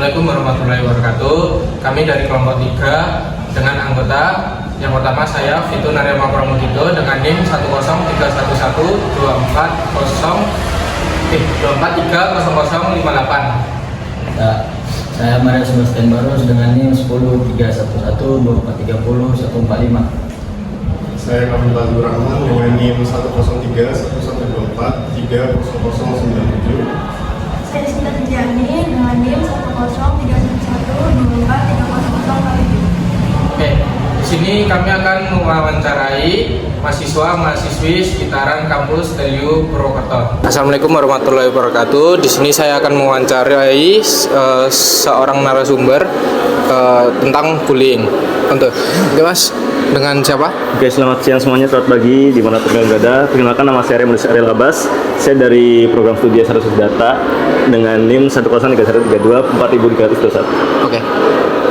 Assalamualaikum warahmatullahi wabarakatuh. Kami dari kelompok 3 dengan anggota yang pertama saya Vito Narema Pramudito dengan NIM 10311240058. Ya, saya Maria Sebastian Barus dengan NIM 1031124301445. Saya Kamil Abdul Rahman dengan NIM 10311243097. Saya Sinta Tijani dengan NIM 10311243004. Oke, di sini kami akan mewawancarai mahasiswa-mahasiswi sekitaran kampus TU Purwokerto. Assalamualaikum warahmatullahi wabarakatuh. Di sini saya akan mewawancarai seorang narasumber tentang bullying. Oke Mas, dengan siapa? Oke, selamat siang semuanya, selamat pagi dimanapun kalian berada. Perkenalkan, nama saya Remus Ariel Abbas. Saya dari program studi S1 Data dengan NIM 10313243021.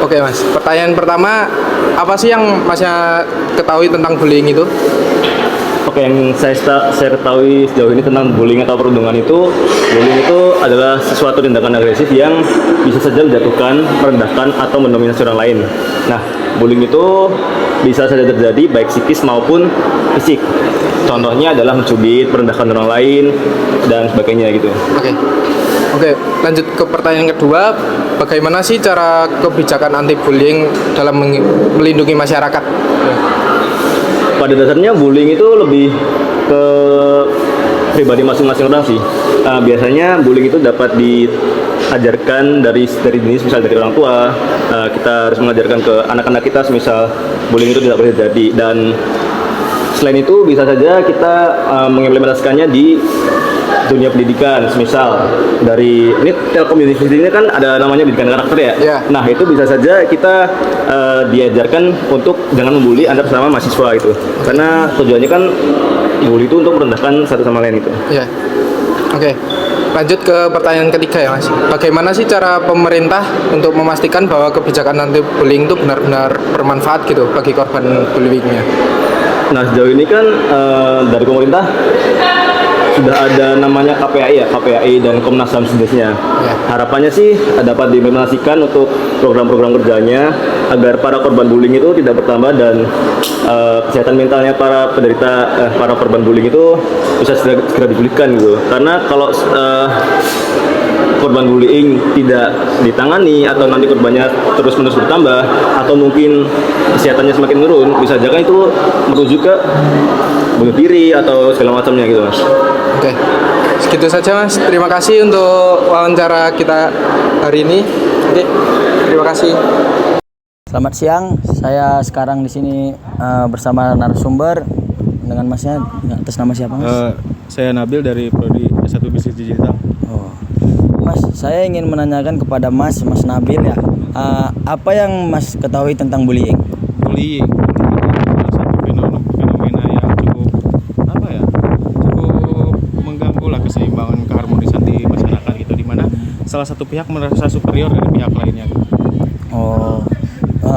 Oke Mas, pertanyaan pertama, apa sih yang Masnya ketahui tentang bullying itu? Oke, yang saya ketahui sejauh ini tentang bullying atau perundungan itu, bullying itu adalah sesuatu tindakan agresif yang bisa saja menjatuhkan, merendahkan, atau mendominasi orang lain. Nah, bullying itu bisa saja terjadi baik psikis maupun fisik. Contohnya adalah mencubit, merendahkan orang lain, dan sebagainya gitu. Oke, lanjut ke pertanyaan kedua. Bagaimana sih cara kebijakan anti-bullying dalam melindungi masyarakat? Pada dasarnya bullying itu lebih ke pribadi masing-masing orang sih. Biasanya bullying itu dapat diajarkan dari jenis, misal dari orang tua. Kita harus mengajarkan ke anak-anak kita, misal bullying itu tidak boleh terjadi. Dan selain itu bisa saja kita mengimplementasikannya di dunia pendidikan, misal dari ini Telkom University ini kan ada namanya pendidikan karakter ya. Yeah. Nah, itu bisa saja kita diajarkan untuk jangan membuli antar sesama mahasiswa itu. Karena tujuannya kan bully itu untuk merendahkan satu sama lain itu. Ya. Oke. Lanjut ke pertanyaan ketiga ya Mas. Bagaimana sih cara pemerintah untuk memastikan bahwa kebijakan anti-bullying itu benar-benar bermanfaat gitu bagi korban bullyingnya? Nah, sejauh ini kan dari pemerintah sudah ada namanya KPAI ya, KPAI dan Komnas HAM sejenisnya. Ya. Harapannya sih dapat diimplementasikan untuk program-program kerjanya agar para korban bullying itu tidak bertambah dan kesehatan mentalnya para penderita para korban bullying itu bisa segera dipulihkan gitu. Karena kalau korban bullying tidak ditangani atau nanti korbannya terus-menerus bertambah atau mungkin kesehatannya semakin menurun, bisa saja itu merujuk ke bunuh diri atau segala macamnya gitu Mas. Oke. Segitu saja Mas. Terima kasih untuk wawancara kita hari ini. Oke. Terima kasih. Selamat siang, saya sekarang di sini bersama narasumber dengan Masnya. Atas nama siapa Mas? Saya Nabil dari Prodi S1 Bisnis Digital. Oh. Mas, saya ingin menanyakan kepada Mas Nabil ya, apa yang Mas ketahui tentang bullying? Bullying salah satu fenomena yang cukup mengganggu lah keseimbangan keharmonisan di masyarakat gitu, di mana salah satu pihak merasa superior dari pihak lainnya. Oh.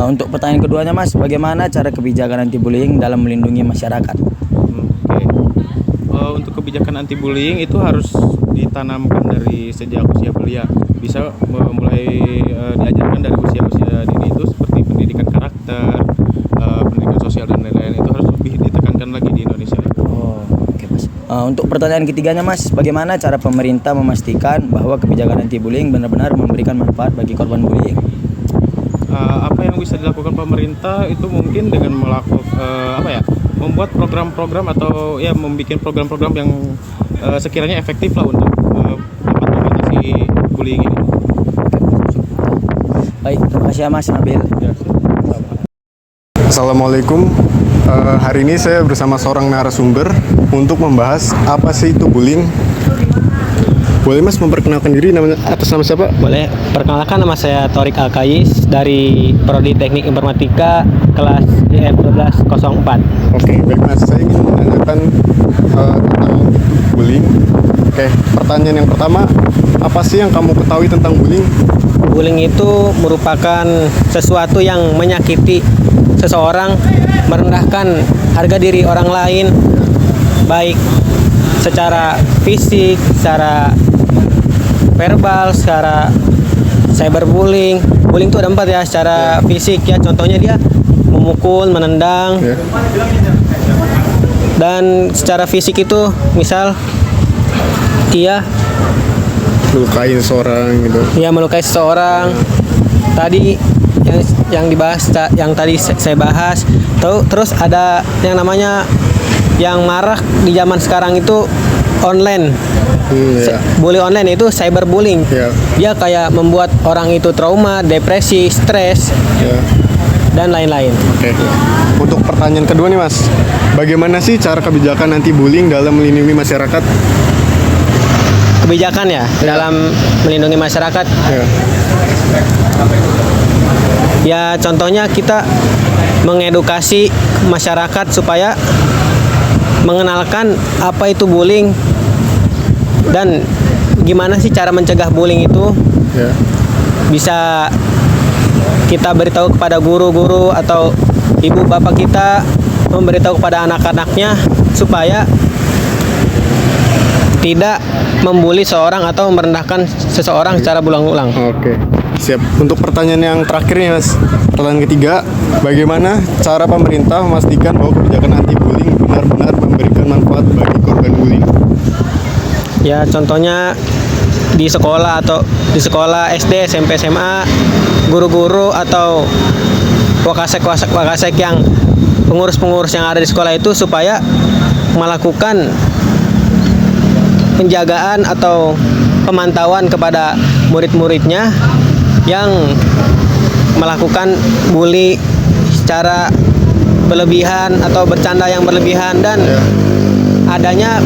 Untuk pertanyaan keduanya Mas, bagaimana cara kebijakan anti bullying dalam melindungi masyarakat? Oke. Untuk kebijakan anti bullying itu harus ditanamkan dari sejak usia belia. Bisa mulai diajarkan dari usia-usia dini itu seperti pendidikan karakter, pendidikan sosial dan lain-lain. Itu harus lebih ditekankan lagi di Indonesia. Oh, oke Mas. Untuk pertanyaan ketiganya Mas, bagaimana cara pemerintah memastikan bahwa kebijakan anti bullying benar-benar memberikan manfaat bagi korban bullying? Apa yang bisa dilakukan pemerintah itu mungkin dengan membuat program-program atau ya membuat program-program yang sekiranya efektif lah untuk dapat mengatasi bullying ini. Baik, terima kasih ya Mas Nabil. Assalamualaikum. Hari ini saya bersama seorang narasumber untuk membahas apa sih itu bullying. Boleh Mas memperkenalkan diri, atas nama siapa? Boleh, perkenalkan, nama saya Torik Alkais dari Prodi Teknik Informatika kelas IF 1204. Oke, baik Mas. Saya ingin menanyakan tentang bullying. Oke, pertanyaan yang pertama, apa sih yang kamu ketahui tentang bullying? Bullying itu merupakan sesuatu yang menyakiti seseorang, merendahkan harga diri orang lain, baik secara fisik, secara verbal, secara cyberbullying. Bullying itu ada 4 ya, secara fisik ya. Contohnya dia memukul, menendang. Ya. Dan secara fisik itu misal ia Lukain seorang gitu. melukai seseorang. Tadi yang dibahas, yang tadi saya bahas. Terus ada yang namanya yang marak di zaman sekarang itu online. Ya. Bully online itu cyberbullying. Ya. Dia kayak membuat orang itu trauma, depresi, stres, Ya. dan lain-lain. Oke. Untuk pertanyaan kedua nih Mas, bagaimana sih cara kebijakan anti bullying dalam melindungi masyarakat? Kebijakan ya dalam melindungi masyarakat. Ya. Ya contohnya kita mengedukasi masyarakat supaya mengenalkan apa itu bullying dan gimana sih cara mencegah bullying itu. Ya. Bisa kita beritahu kepada guru-guru atau ibu bapak kita, memberitahu kepada anak-anaknya supaya tidak membuli seorang atau merendahkan seseorang secara berulang-ulang. Oke. Siap. Untuk pertanyaan yang terakhir nih Mas, pertanyaan ketiga, bagaimana cara pemerintah memastikan bahwa kebijakan anti bullying benar-benar memberikan manfaat bagi korban bullying? Ya contohnya di sekolah atau di sekolah SD, SMP, SMA, guru-guru atau wakasek yang pengurus-pengurus yang ada di sekolah itu supaya melakukan penjagaan atau pemantauan kepada murid-muridnya yang melakukan bully secara berlebihan atau bercanda yang berlebihan, dan adanya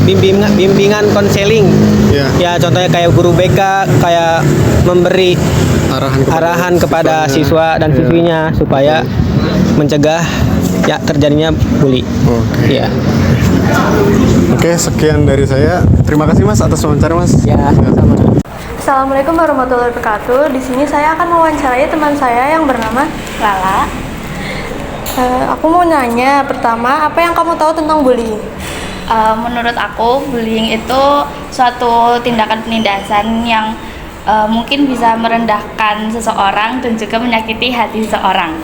bimbingan konseling. Ya contohnya kayak guru BK kayak memberi arahan kepada siswa dan siswinya supaya mencegah ya terjadinya bully. Oke. Ya. Oke, sekian dari saya. Terima kasih Mas atas wawancara Mas. Ya, sama. Assalamualaikum warahmatullahi wabarakatuh. Di sini saya akan mewawancarai teman saya yang bernama Lala. Aku mau nanya pertama, apa yang kamu tahu tentang bullying? Menurut aku, bullying itu suatu tindakan penindasan yang mungkin bisa merendahkan seseorang dan juga menyakiti hati seseorang.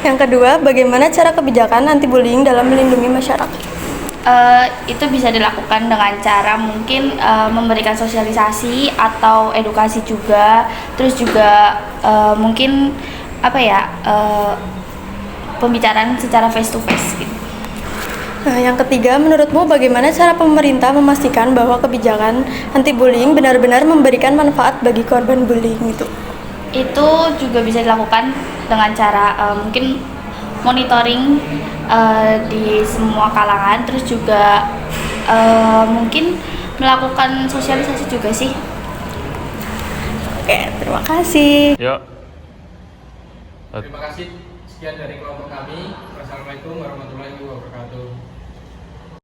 Yang kedua, bagaimana cara kebijakan anti bullying dalam melindungi masyarakat? Itu bisa dilakukan dengan cara mungkin memberikan sosialisasi atau edukasi juga, terus juga mungkin pembicaraan secara face to face gitu. Nah, yang ketiga, menurutmu bagaimana cara pemerintah memastikan bahwa kebijakan anti bullying benar-benar memberikan manfaat bagi korban bullying itu? Itu juga bisa dilakukan dengan cara mungkin monitoring di semua kalangan, terus juga mungkin melakukan sosialisasi juga sih. Oke, terima kasih. Ya. Terima kasih. Sekian dari kelompok kami. Wassalamualaikum warahmatullahi wabarakatuh.